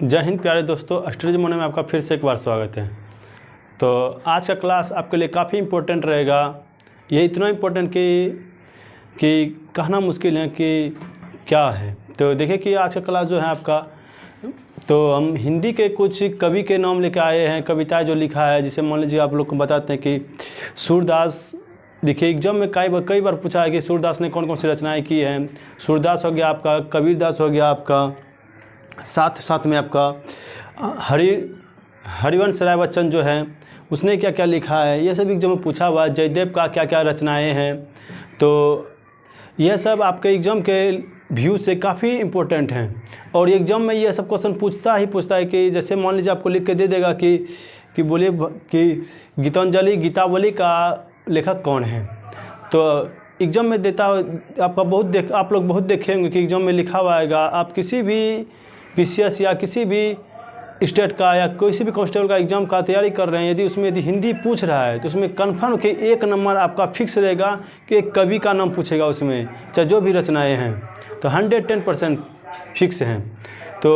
जय हिंद प्यारे दोस्तों, एस्ट्रोलॉजी मोने में आपका फिर से एक बार स्वागत है। तो आज का क्लास आपके लिए काफ़ी इम्पोर्टेंट रहेगा। ये इतना इम्पोर्टेंट कि कहना मुश्किल है कि क्या है। तो देखिए कि आज का क्लास जो है आपका, तो हम हिंदी के कुछ कवि के नाम लेकर आए हैं, कविताएं जो लिखा है, जिसे मान लीजिए आप लोग को बताते हैं कि सूरदास। देखिए एग्जाम में कई बार पूछा है कि सूरदास ने कौन कौन सी रचनाएँ की हैं। सूरदास हो गया आपका, कबीरदास हो गया आपका, साथ में आपका हरिवंश राय बच्चन जो है उसने क्या क्या लिखा है, ये सब एग्जाम में पूछा हुआ है। जयदेव का क्या क्या रचनाएं हैं। तो यह सब आपके एग्ज़ाम के व्यू से काफ़ी इम्पोर्टेंट हैं और एग्ज़ाम में ये सब क्वेश्चन पूछता है कि जैसे मान लीजिए आपको लिख के दे देगा कि बोलिए कि गीतावली का लेखक कौन है। तो एग्ज़ाम में देता आप लोग बहुत देखे होंगे कि एग्ज़ाम में लिखा हुआ आएगा। आप किसी भी पीसीएस या किसी भी स्टेट का या किसी भी कांस्टेबल का एग्ज़ाम का तैयारी कर रहे हैं, यदि हिंदी पूछ रहा है तो उसमें कन्फर्म कि एक नंबर आपका फिक्स रहेगा कि एक कवि का नाम पूछेगा उसमें, चाहे जो भी रचनाएं हैं। तो 110% फिक्स हैं। तो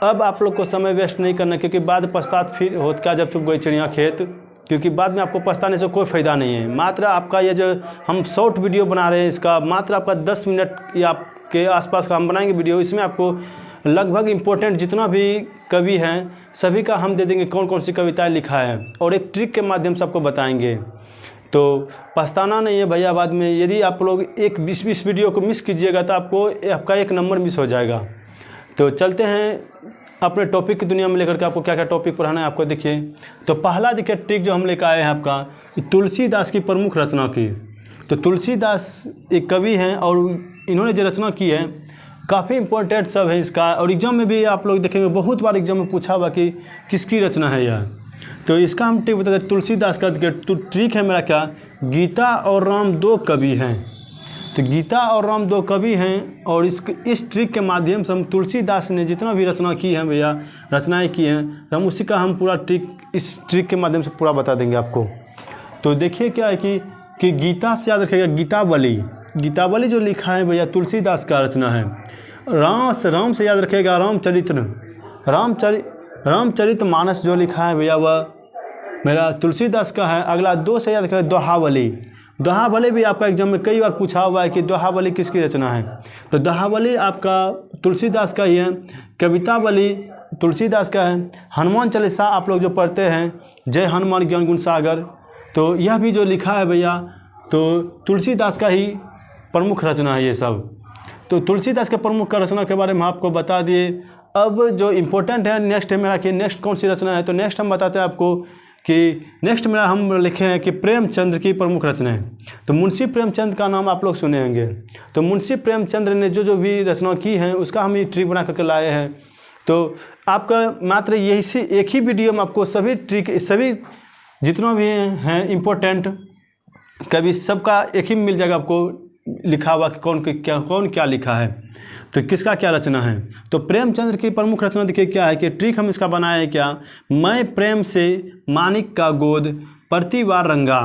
अब आप लोग को समय वेस्ट नहीं करना, क्योंकि बाद पश्चात फिर होता क्या, जब चुप गई चिड़िया खेत, क्योंकि बाद में आपको पछताने से कोई फ़ायदा नहीं है। मात्र आपका ये जो हम शॉर्ट वीडियो बना रहे हैं, इसका मात्र आपका 10 मिनट या आपके आसपास का हम बनाएंगे वीडियो। इसमें आपको लगभग इम्पोर्टेंट जितना भी कवि हैं सभी का हम दे देंगे, कौन कौन सी कविताएं लिखा है, और एक ट्रिक के माध्यम से आपको बताएंगे। तो पछताना नहीं है भैया बाद में। यदि आप लोग एक 20 वीडियो को मिस कीजिएगा तो आपका एक नंबर मिस हो जाएगा। तो चलते हैं अपने टॉपिक की दुनिया में लेकर के, आपको क्या क्या टॉपिक पढ़ाना है आपको। देखिए तो पहला देखिए ट्रिक जो हम लेकर आए हैं आपका, तुलसीदास की प्रमुख रचना की। तो तुलसीदास एक कवि हैं और इन्होंने जो रचना की है काफ़ी इंपॉर्टेंट सब है इसका, और एग्जाम में भी आप लोग देखेंगे बहुत बार एग्जाम में पूछा हुआ कि किसकी रचना है यह। तो इसका हम ट्रिक बता दें। तुलसीदास का तो ट्रिक है मेरा क्या, गीता और राम दो कवि हैं। तो गीता और राम दो कवि हैं और इस ट्रिक के माध्यम से हम तुलसीदास ने जितना भी रचना की है भैया, रचनाएँ की हैं, तो हम उसी का हम पूरा ट्रिक इस ट्रिक के माध्यम से पूरा बता देंगे आपको। तो देखिए क्या है कि गीता से याद रखिएगा, गीतावली जो लिखा है भैया तुलसीदास का रचना है। राम से याद रखेगा रामचरित मानस जो लिखा है भैया वह मेरा तुलसीदास का है। अगला 2 से याद रखेगा दोहावली भी आपका एग्जाम में कई बार पूछा हुआ है कि दोहावली किसकी रचना है। तो दोहावली आपका तुलसीदास का ही है। कवितावली तुलसीदास का है। हनुमान चालीसा आप लोग जो पढ़ते हैं, जय हनुमान ज्ञान गुण सागर, तो यह भी जो लिखा है भैया तो तुलसीदास का ही प्रमुख रचना है ये सब। तो तुलसीदास के प्रमुख का रचना के बारे में आपको बता दिए। अब जो इम्पोर्टेंट है नेक्स्ट है मेरा कि नेक्स्ट कौन सी रचना है। तो नेक्स्ट हम बताते हैं आपको कि नेक्स्ट मेरा हम लिखे हैं कि प्रेमचंद्र की प्रमुख रचना है। तो मुंशी प्रेमचंद का नाम आप लोग सुने होंगे। तो मुंशी प्रेमचंद्र ने जो भी रचना की है उसका हम ये ट्रिक बना करके लाए हैं। तो आपका मात्र यही एक ही वीडियो में आपको सभी ट्रिक, सभी जितना भी हैं इम्पोर्टेंट कभी सबका एक ही मिल जाएगा आपको लिखा हुआ कि कौन क्या लिखा है, तो किसका क्या रचना है। तो प्रेमचंद्र की प्रमुख रचना देखिए क्या है कि ट्रिक हम इसका बनाए हैं क्या, मैं प्रेम से मानिक का गोद प्रतिवार रंगा।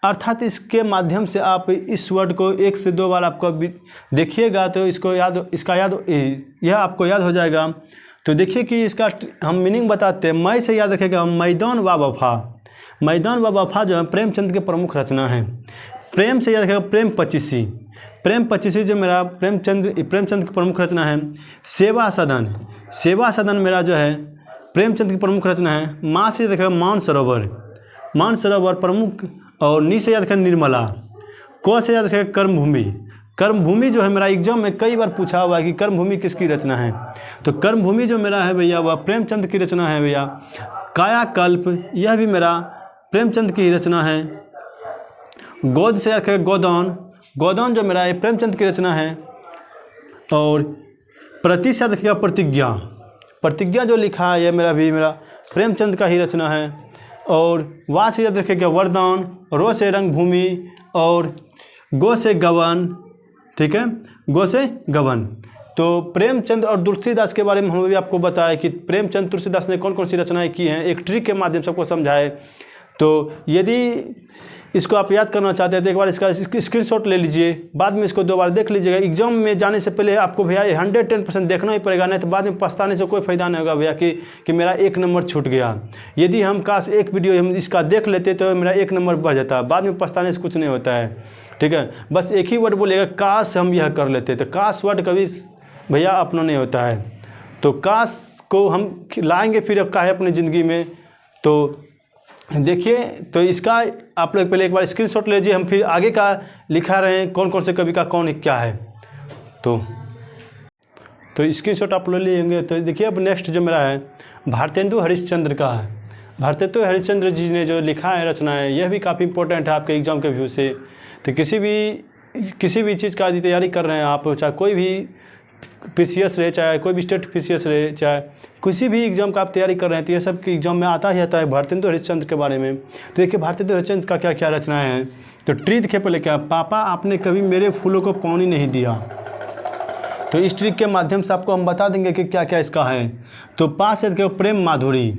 अर्थात इसके माध्यम से आप इस वर्ड को 1 से 2 बार आपको देखिएगा तो यह आपको याद हो जाएगा। तो देखिए कि इसका हम मीनिंग बताते हैं। मैं से याद रखेगा मैदान व वफा जो है प्रेमचंद की प्रमुख रचना है। प्रेम से याद रखेगा प्रेम पचीसी जो मेरा प्रेमचंद की प्रमुख रचना है। सेवा सदन मेरा जो है प्रेमचंद की प्रमुख रचना है। माँ से याद रखेगा मान सरोवर प्रमुख, और नी से याद रखेगा निर्मला। को से याद रखेगा कर्मभूमि जो है मेरा एग्जाम में कई बार पूछा हुआ है कि कर्मभूमि किसकी रचना है। तो कर्मभूमि जो मेरा है भैया वह प्रेमचंद की रचना है भैया। कायाकल्प यह भी मेरा प्रेमचंद की रचना है। गोद से रखे गोदान जो मेरा है प्रेमचंद की रचना है। और प्रति से रखेगा प्रतिज्ञा जो लिखा है यह मेरा प्रेमचंद का ही रचना है। और वा से याद रखेगा वरदान, रो से रंगभूमि, और गो से गवन। ठीक है, गो से गवन। तो प्रेमचंद और तुलसीदास के बारे में हम भी आपको बताया कि प्रेमचंद तुलसीदास ने कौन कौन सी रचनाएं की हैं, एक ट्रिक के माध्यम से आपको समझाए। तो यदि इसको आप याद करना चाहते हैं तो एक बार इसका स्क्रीनशॉट ले लीजिए, बाद में इसको 2 बार देख लीजिएगा। एग्जाम में जाने से पहले आपको भैया 110% देखना ही पड़ेगा, नहीं तो बाद में पछताने से कोई फ़ायदा नहीं होगा भैया कि मेरा 1 नंबर छूट गया। यदि हम काश एक वीडियो हम इसका देख लेते तो मेरा 1 नंबर बढ़ जाता, बाद में पछताने से कुछ नहीं होता है। ठीक है, बस एक ही वर्ड बोलिएगा, काश हम यह कर लेते। तो काश वर्ड कभी भैया अपना नहीं होता है, तो काश को हम लाएंगे फिर अब काहे अपनी ज़िंदगी में। तो देखिए, तो इसका आप लोग पहले एक बार स्क्रीनशॉट लीजिए, हम फिर आगे का लिखा रहे हैं कौन कौन से कवि का कौन क्या है। तो स्क्रीनशॉट आप लोग लेंगे तो देखिए अब नेक्स्ट जो मेरा है भारतेंदु हरिश्चंद्र का है। भारतेंदु हरिश्चंद्र जी ने जो लिखा है रचना है, यह भी काफ़ी इंपॉर्टेंट है आपके एग्ज़ाम के व्यू से। तो किसी भी चीज़ का यदि तैयारी कर रहे हैं आप, चाहे कोई भी PCS रहे, चाहे कोई भी स्टेट PCS रहे, चाहे किसी भी एग्ज़ाम का आप तैयारी कर रहे हैं, तो ये सब के एग्ज़ाम में आता ही आता है भारतेंदु हरिश्चंद्र के बारे में। तो देखिए भारतेंदु हरिश्चंद्र का क्या क्या रचनाएं हैं। तो ट्री देखिए पहले क्या, पापा आपने कभी मेरे फूलों को पानी नहीं दिया। तो इस ट्रिक के माध्यम से आपको हम बता देंगे कि क्या क्या इसका है। तो पा से प्रेम माधुरी,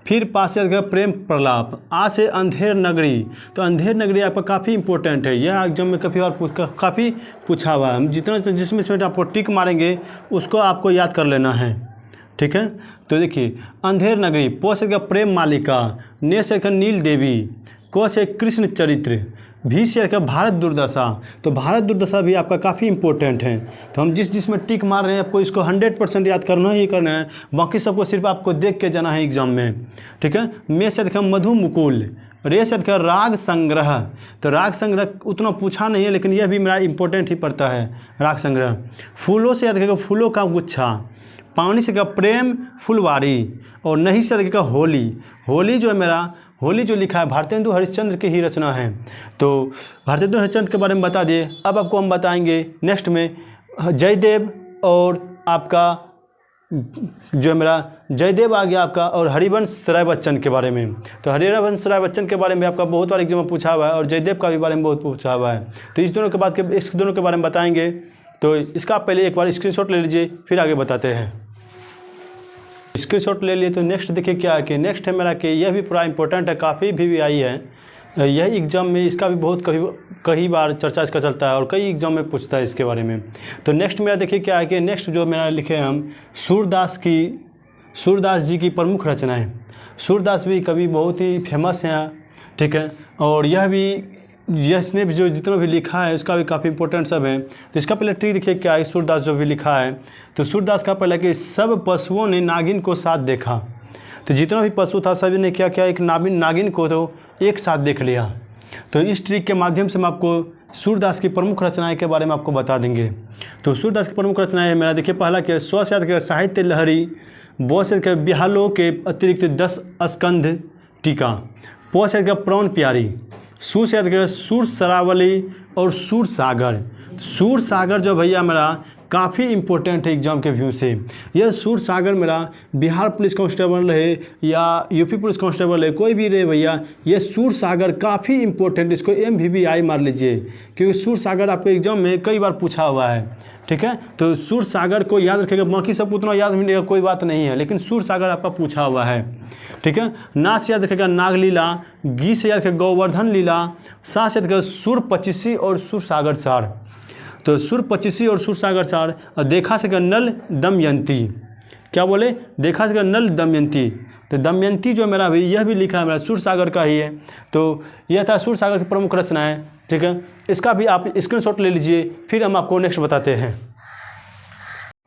फिर पास से प्रेम प्रलाप, आ से अंधेर नगरी। तो अंधेर नगरी आपका काफ़ी इंपॉर्टेंट है, यह एग्जाम में काफ़ी पूछा हुआ है। जिसमें इसमें आपको टिक मारेंगे उसको आपको याद कर लेना है। ठीक है, तो देखिए अंधेर नगरी, पो से प्रेम मालिका, ने से नील देवी, को से कृष्ण चरित्र, भी से भारत दुर्दशा। तो भारत दुर्दशा भी आपका काफ़ी इंपॉर्टेंट है। तो हम जिसमें टिक मार रहे हैं आपको इसको 100% याद करना ही करना है, बाकी सबको सिर्फ आपको देख के जाना है एग्जाम में। ठीक है, मे से मधु मुकुल, रे से राग संग्रह। तो राग संग्रह उतना पूछा नहीं है, लेकिन यह भी मेरा इंपॉर्टेंट ही पड़ता है राग संग्रह। फूलों से याद फूलों का गुच्छा, पानी से प्रेम फुलवारी, और नहीं से होली। होली जो है मेरा, होली जो लिखा है भारतेंदु हरिश्चंद्र की ही रचना है। तो भारतेंदु हरिश्चंद्र के बारे में बता दिए। अब आपको हम बताएंगे नेक्स्ट में जयदेव, और आपका जो है मेरा जयदेव आ गया आपका, और हरिवंश राय बच्चन के बारे में। तो हरिवंश राय बच्चन के बारे में आपका बहुत बार एग्जाम में पूछा हुआ है, और जयदेव का भी बारे में बहुत पूछा हुआ है। तो इस दोनों के बारे में बताएंगे। तो इसका पहले एक बार स्क्रीनशॉट ले लीजिए, फिर आगे बताते हैं। स्क्रीनशॉट ले लिए। तो नेक्स्ट देखिए क्या है कि नेक्स्ट है मेरा कि यह भी पूरा इंपॉर्टेंट है, काफ़ी भी आई है यह एग्जाम में, इसका भी बहुत कई बार चर्चा इसका चलता है और कई एग्जाम में पूछता है इसके बारे में। तो नेक्स्ट मेरा देखिए क्या है कि नेक्स्ट जो मेरा लिखे हम सूरदास जी की प्रमुख रचनाएं। सूरदास भी कवि बहुत ही फेमस हैं। ठीक है, और इसने भी जो जितना भी लिखा है उसका भी काफ़ी इंपॉर्टेंट सब है। तो इसका पहले ट्रिक देखिए क्या है, सूरदास जो भी लिखा है। तो सूरदास का पहले कि सब पशुओं ने नागिन को साथ देखा। तो जितना भी पशु था सभी ने क्या किया, एक नागिन को तो एक साथ देख लिया। तो इस ट्रिक के माध्यम से हम आपको सूरदास की प्रमुख रचनाएं के बारे में आपको बता देंगे। तो सूरदास की प्रमुख रचनाएं मेरा देखिए पहला के स्व के साहित्य लहरी, ब से के बिहालों के अतिरिक्त 10 स्कंध टीका, प से के प्राण प्यारी, सूर से सूर सरावली और सूर सागर। सूर सागर जो भैया मेरा काफ़ी इंपॉर्टेंट है एग्जाम के व्यू से। यह सूर सागर मेरा बिहार पुलिस कांस्टेबल रहे या यूपी पुलिस कांस्टेबल है, कोई भी रहे भैया, ये सूर सागर काफ़ी इंपॉर्टेंट, इसको MVBI मार लीजिए, क्योंकि सूर सागर आपके एग्जाम में कई बार पूछा हुआ है। ठीक है, तो सूर सागर को याद रखेगा, बाकी सब उतना याद मिलेगा कोई बात नहीं है, लेकिन सूर सागर आपका पूछा हुआ है। ठीक है, ना से याद रखेगा नागलीला, गी से याद रखेगा गोवर्धन लीला, सा से याद रखेगा सूर पचीसी और सूर सागर सार। तो सूर पचीसी और सूर सागर सार, और देखा से नल दमयंती। क्या बोले, देखा से नल दमयंती। तो दमयंती जो मेरा भी यह भी लिखा है मेरा सूर सागर का ही है। तो यह था सूर सागर की प्रमुख रचना है। ठीक है, इसका भी आप स्क्रीनशॉट ले लीजिए, फिर हम आपको नेक्स्ट बताते हैं।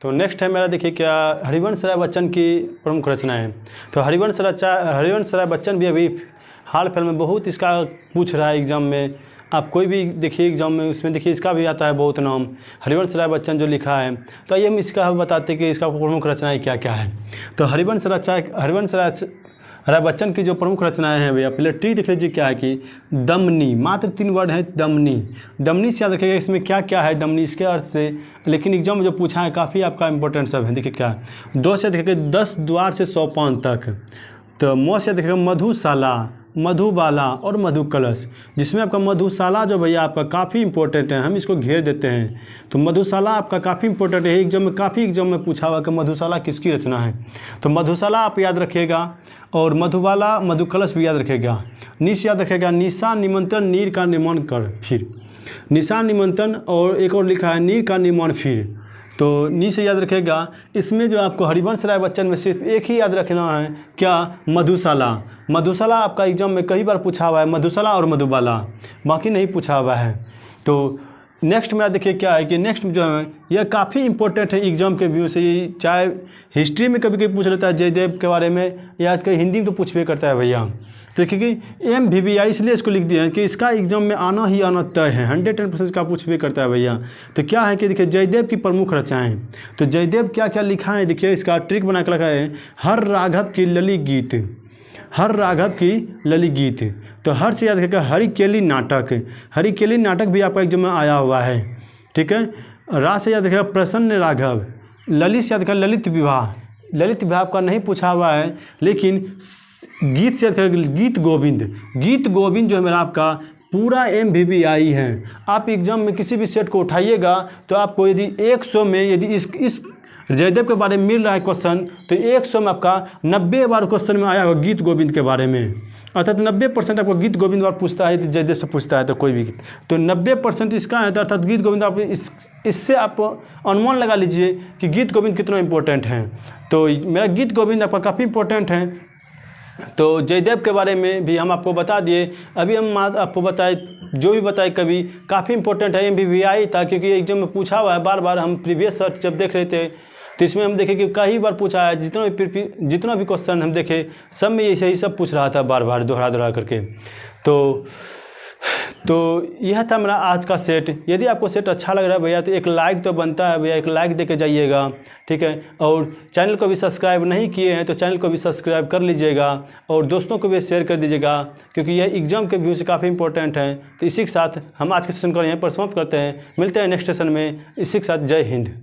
तो नेक्स्ट है मेरा देखिए क्या, हरिवंश राय बच्चन की प्रमुख रचना है। तो हरिवंश राय बच्चन भी अभी हाल फिलहाल में बहुत इसका पूछ रहा है एग्जाम में। आप कोई भी देखिए एग्जाम में, उसमें देखिए इसका भी आता है बहुत नाम, हरिवंश राय बच्चन जो लिखा है। तो आइए हम इसका बताते कि इसका प्रमुख रचनाएं क्या क्या है। तो हरिवंश राय बच्चन की जो प्रमुख रचनाएं हैं भैया, पहले ट्री देख लीजिए क्या है कि दमनी, मात्र 3 वर्ड है दमनी। दमनी से याद रखिएगा इसमें क्या क्या है दमनी इसके अर्थ से, लेकिन एग्जाम में जो पूछा है काफ़ी आपका इंपॉर्टेंट सब है। देखिए क्या है, 2 से देखिए 10 द्वार से सोपान तक। तो मो से देखिएगा मधुशाला, मधुबाला और मधु कलश, जिसमें आपका मधुशाला जो भैया आपका काफ़ी इंपॉर्टेंट है, हम इसको घेर देते हैं। तो मधुशाला आपका काफ़ी इंपॉर्टेंट है, काफ़ी एग्जाम में पूछा हुआ कि मधुशाला किसकी रचना है। तो मधुशाला आप याद रखिएगा, और मधुबाला मधु कलश भी याद रखिएगा। नी से याद रखेगा निशा निमंत्रण नीर का निर्माण कर फिर, निशा निमंत्रण और एक और लिखा है नीर का निर्माण फिर, तो नी से याद रखेगा। इसमें जो आपको हरिवंश राय बच्चन में सिर्फ एक ही याद रखना है, क्या, मधुशाला। मधुशाला आपका एग्जाम में कई बार पूछा हुआ है, मधुशाला और मधुबाला, बाकी नहीं पूछा हुआ है। तो नेक्स्ट मेरा देखिए क्या है कि नेक्स्ट जो है यह काफ़ी इंपॉर्टेंट है एग्जाम के व्यू से, ये चाहे हिस्ट्री में कभी कभी पूछ लेता है जयदेव के बारे में, या कहीं हिंदी में तो पूछ भी करता है भैया। तो क्योंकि MVVI इसलिए इसको लिख दिया है कि इसका एग्जाम में आना ही आना तय है, 110% का पूछ भी करता है भैया। तो क्या है कि देखिए जयदेव की प्रमुख रचनाएं, तो जयदेव क्या क्या लिखा है देखिए, इसका ट्रिक बना कर रखा है, हर राघव की ललित गीत, हर राघव की ललित गीत। तो हर से याद रखिएगा हरिकेली नाटक, हरिकेली नाटक भी आपका एग्जाम में आया हुआ है, ठीक है। रा से याद रखिएगा प्रसन्न राघव, ललित से याद रखिएगा ललित विवाह, ललित विवाह आपका नहीं पूछा हुआ है, लेकिन गीत से याद रखिएगा गीत गोविंद, गीत गोविंद जो है मेरा आपका पूरा MVVI है। आप एग्जाम में किसी भी सेट को उठाइएगा तो आपको यदि 100 में यदि इस जयदेव के बारे में मिल रहा है क्वेश्चन, तो 100 में आपका 90 बार क्वेश्चन में आया होगा गीत गोविंद के बारे में, अर्थात 90% आपको गीत गोविंद बार पूछता है, जयदेव से पूछता है तो कोई भी गीत, तो 90% इसका है, तो अर्थात गीत गोविंद आप इससे आप अनुमान लगा लीजिए कि गीत गोविंद कितना इंपॉर्टेंट है। तो मेरा गीत गोविंद आपका काफ़ी इंपॉर्टेंट है। तो जयदेव के बारे में भी हम आपको बता दिए, अभी हम आपको बताए जो भी बताए कभी काफ़ी इंपॉर्टेंट है MVVI था, क्योंकि एग्जाम में पूछा हुआ है बार बार। हम प्रीवियस सर्च जब देख रहे थे तो इसमें हम देखे कि कई बार पूछा है, जितना भी क्वेश्चन हम देखे सब में यही सब पूछ रहा था बार बार दोहरा करके। तो यह था मेरा आज का सेट। यदि आपको सेट अच्छा लग रहा है भैया तो एक लाइक तो बनता है भैया, एक लाइक देके जाइएगा, ठीक है। और चैनल को भी सब्सक्राइब नहीं किए हैं तो चैनल को भी सब्सक्राइब कर लीजिएगा और दोस्तों को भी शेयर कर दीजिएगा, क्योंकि यह एग्जाम के व्यू से काफ़ी इंपॉर्टेंट है। तो इसी के साथ हम आज के सेशन को यहीं पर समाप्त करते हैं, मिलते हैं नेक्स्ट सेशन में। इसी के साथ जय हिंद।